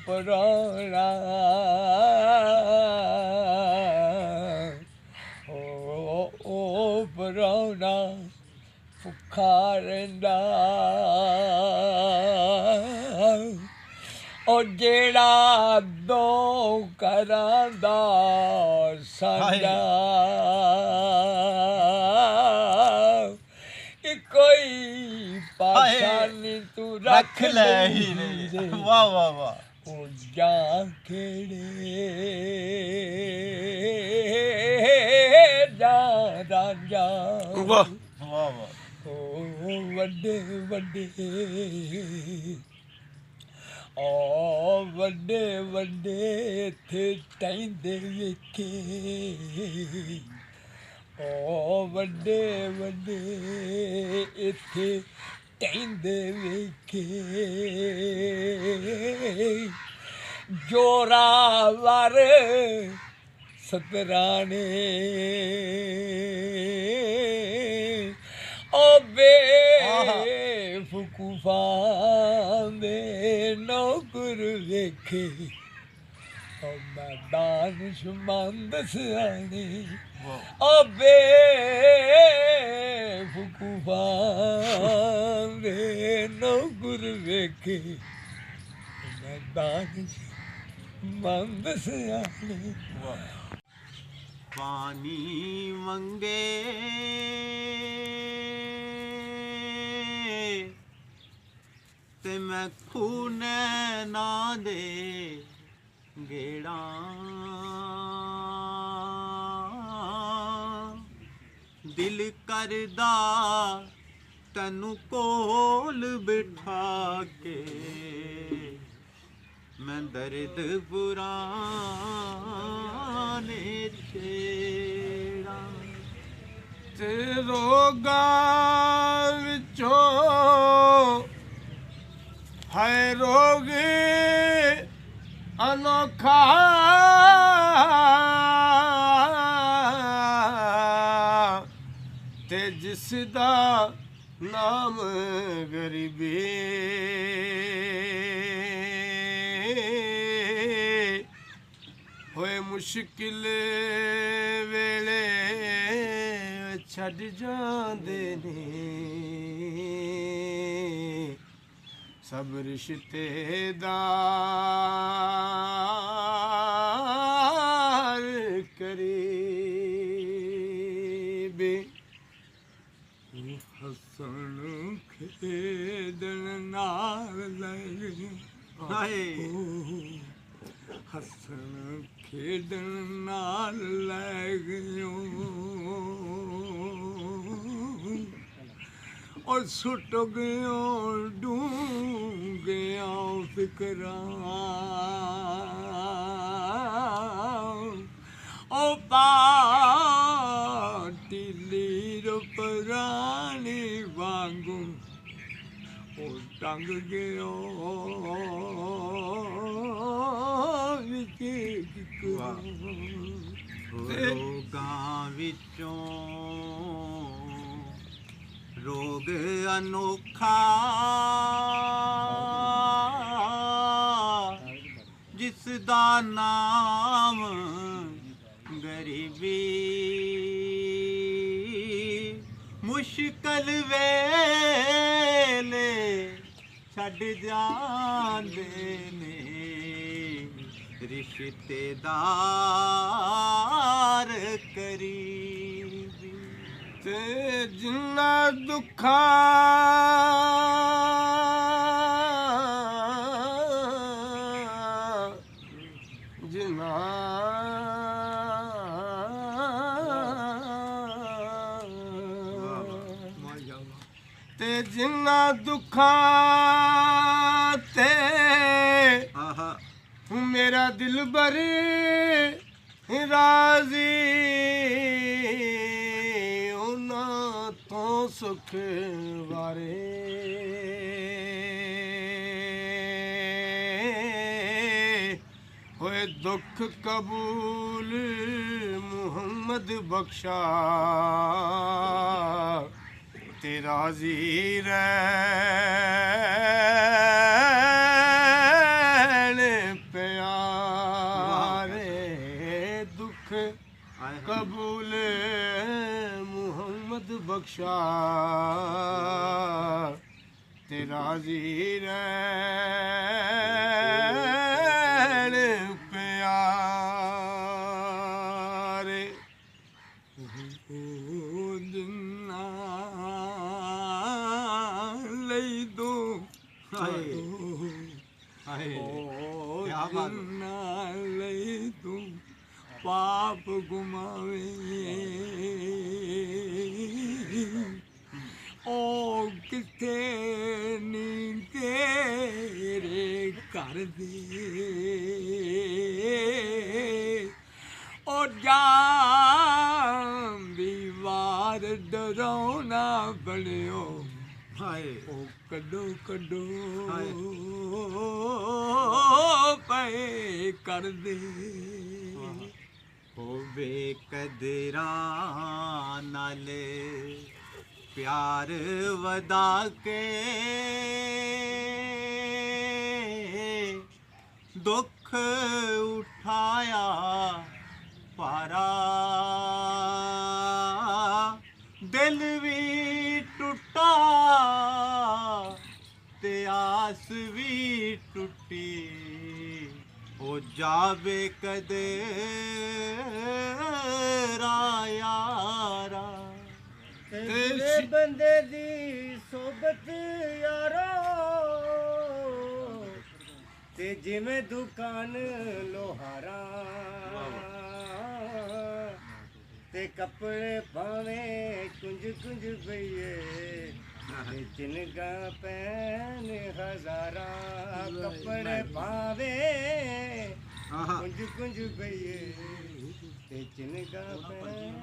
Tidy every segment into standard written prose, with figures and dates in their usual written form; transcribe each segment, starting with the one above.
ਪਰਾਉਣਾ ਉਹ ਪਰਾਉਣਾ ਭੁੱਖਾ ਰਹਿੰਦਾ ਉਹ ਜਿਹੜਾ ਦੋ ਘਰਾਂ ਦਾ ਸਾਂਝਾ ਕੋਈ ਪਾਸਾ ਨੀ ਤੂੰ ਰੱਖ ਲੈ ਹੀਰੇ ਵਾਹ ਵਾਹ ਵਾਹ ਉਹ ਜਾਂ ਕਿਹੜੇ ਜਾਂ ਰਾਜਾ ਵਾਹ ਵਾਹ ਵਾਹ ਉਹ ਵੱਡੇ ਵੱਡੇ ਉਹ ਵੱਡੇ ਵੱਡੇ ਇੱਥੇ ਟਹਿੰਦੇ ਵੇਖੇ ਉਹ ਵੱਡੇ ਵੱਡੇ ਇੱਥੇ ਟਹਿੰਦੇ ਵੇਖੇ ਜੋਰਾਵਰ ਸਤਰਾਣੇ ਉਹ ਬੇਵਕੂਫਾਂ ਦੇ ਨੌਕਰ ਵੇਖੇ ਉਹ ਮੈਦਾਨ ਸ਼ਮੰਦ ਸਿਆਣੇ ਉਹ ਬੇਵਕੂਫਾਂ ਦੇ ਨੌਕਰ ਵੇਖੇ ਮੈਦਾਨ ਸ਼ਮੰਦ ਸਿਆਣੇ ਪਾਣੀ ਮੰਗੇ ਤੇ ਮੈਂ ਖੂਨੇ ਨਾ ਦੇ ਗੇੜਾ ਦਿਲ ਕਰਦਾ ਤੈਨੂੰ ਕੋਲ ਬਿਠਾ ਕੇ ਮੈਂ ਦਰਦ ਪੁਰਾਣੇ ਛੇੜਾ ਤੇ ਰੋਗਾਂ ਵਿੱਚੋਂ ਹੈ ਰੋਗ ਅਨੋਖਾ ਤੇ ਜਿਸ ਦਾ ਨਾਮ ਗਰੀਬੀ ਹੋਏ ਮੁਸ਼ਕਿਲ ਵੇਲੇ ਛੱਡ ਜਾਂਦੇ ਨੇ ਸਭ ਰਿਸ਼ਤੇਦਾਰ ਕਰੀਬੀ ਹੱਸਣ ਖੇਡਣ ਨਾਲ ਲੱਗੇ ਹਾਏ ਹੱਸਣ ਖੇਡਣ ਨਾਲ ਲੈ ਗਇਓ ਔਰ ਸੁੱਟ ਗਇਓ ਡੂੰਘਿਆਂ ਫਿਕਰਾਂ ਉਹ ਪਾਟੀਲੀ ਰੁਪਰਾਣੀ ਵਾਂਗੂ ਉਹ ਟੰਗ ਗਇਓ ਰੋਗਾਂ ਵਿੱਚੋਂ ਰੋਗ ਅਨੋਖਾ ਜਿਸ ਦਾ ਨਾਮ ਗਰੀਬੀ ਮੁਸ਼ਕਲ ਵੇਲੇ ਛੱਡ ਜਾਂਦੇ ਨੇ ਰਿਸ਼ਤੇਦਾਰ ਕਰੀਬੀ ਤੇ ਜਿੰਨਾ ਦੁੱਖਾਂ ਜਿੰਨਾ ਤੇ ਜਿੰਨਾ ਦੁੱਖਾਂ ਤੇ ਮੇਰਾ ਦਿਲਬਰ ਰਾਜ਼ੀ ਉਹਨਾਂ ਤੋਂ ਸੁਖ ਵਾਰੇ ਹੋਏ ਦੁੱਖ ਕਬੂਲ ਮੁਹੰਮਦ ਬਖਸ਼ਾ ਤੇ ਰਾਜ਼ੀ ਰਹਿਣ कबूल मुहम्मद बख्शा ते राजी रहन प्यारे जिन्ना लई दो क्या बात है। जिन्ना लई तू पाप गुमावे ओ किथे नी तेरे कर दे ओ जान दीवार डरावना बनियो हाय ओ कड्डो कड्डो हाय। पे कर दे होवे कदरा नाल प्यार वदा के दुख उठाया पारा दिल भी टूटा ते आस भी टूटी हो जावे कदे यारा तेरे बंदे दी सोबत यारो ते जिवें दुकान लोहारा ते कपड़े पावें कुंज कुंज पइए ते चिनगा पैन हजारा कपड़े पावे कुंज कुंज पइए ते चिनगा पैन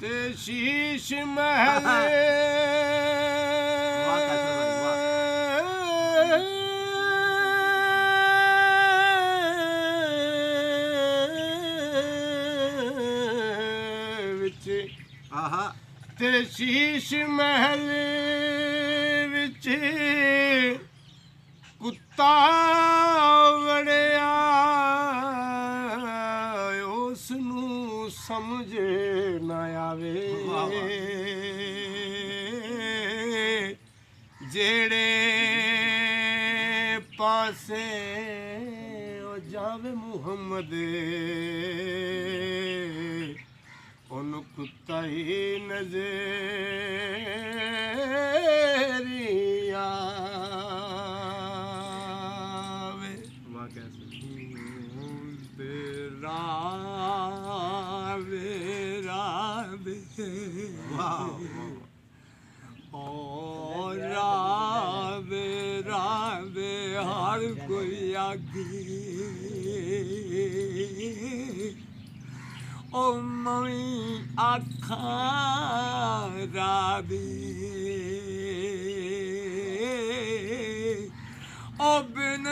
ते शीश महल वाह कैसर भाई, विच आहा ते शीश महल विच कुत्ता वड़िया उस नूं समझ ना आवे वाह, जेड़े पासे ओ जावे मुहम्मद ਉਹਨੂੰ ਕੁੱਤਾ ਹੀ ਨਜ਼ਰ ਆਵੇ वाह कैसर ਤੇਰਾ ਮੇਰਾ ਦੇ वाह ਓ ਰਾਵੇ ਰਾਵੇ ਹਰ ਕੋਈ ਆਗੇ ਓ ਮਵੀ ਅੱਖਾਂ ਰਾਵੇ ਓ ਬਿਨ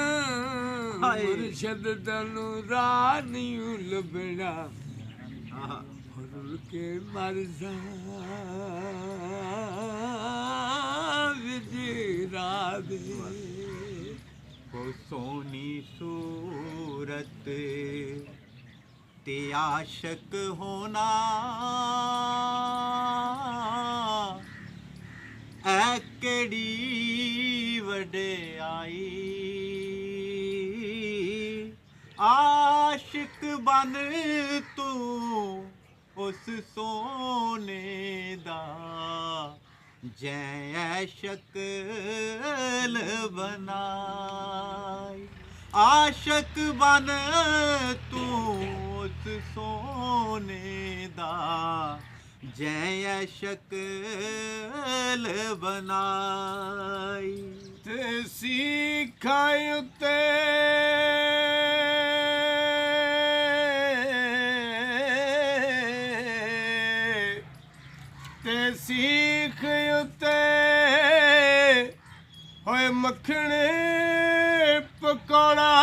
ਹਾਏ। ਮੁਰਸ਼ਦ ਤੈਨੂੰ ਰਾਹ ਨਹੀਂ ਲੱਭਣਾ आहा ਰੁਲ ਕੇ ਮਰ ਜਾ ਵਿਜਰਾਵੇ को सोनी सूरत ते आशक होना ऐ केड़ी वड्याई आशिक बन तू उस सोने दा जै शक्ल बनाई आशक बन तू उस सोने दा जै शक्ल बनाई ਤੇ ਸਿੱਖਾਂ ਉੱਤੇ ਤੇ ਸਿੱਖ ਉੱਤੇ ਹੋਏ ਮੱਖਣ ਪਕੌੜਾ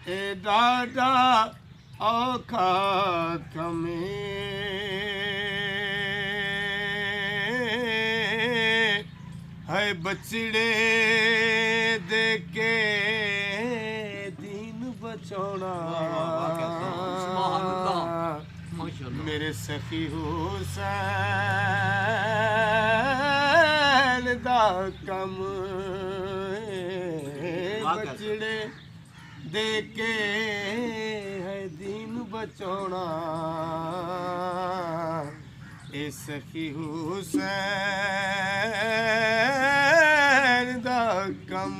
ਇਹ ਡਾਡਾ ਔਖਾ ਕਮੇ है बचड़े दे के बचाना सुभान अल्लाह माशाअल्लाह मेरे सखी हुसैन दा कम बचड़े दे के है दीन बचाना ए सखी हुसैन दा कम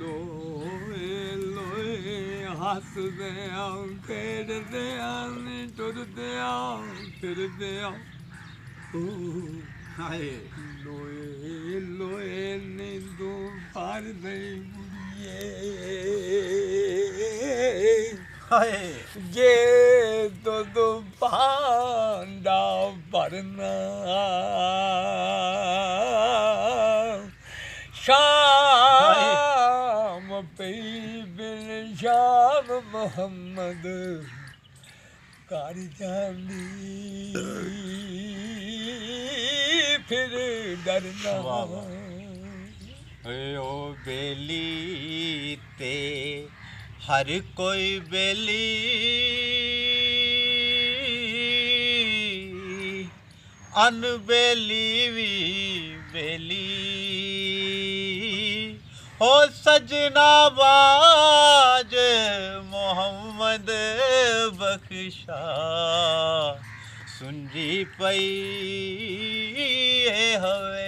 लोए लोए हसदे खेडदे टुरदे फिरदे ਹਾਏ लोए लोए नींदू पार दे बुढ़िए ਹਾਏ ये तो पांडा भरना शाम पे बिन शाम मोहम्मद कर जानी फिर डरना ਓ ਬੇਲੀ ਤੇ ਹਰ ਕੋਈ ਬੇਲੀ ਅਨਬੇਲੀ ਵੀ ਬੇਲੀ ਹੋ ਸਜਣਾ ਬਾਜ ਮੁਹੰਮਦ ਬਖਸ਼ਾ ਸੁੰਜੀ ਪਈ ਇਹ ਹੋਵੇ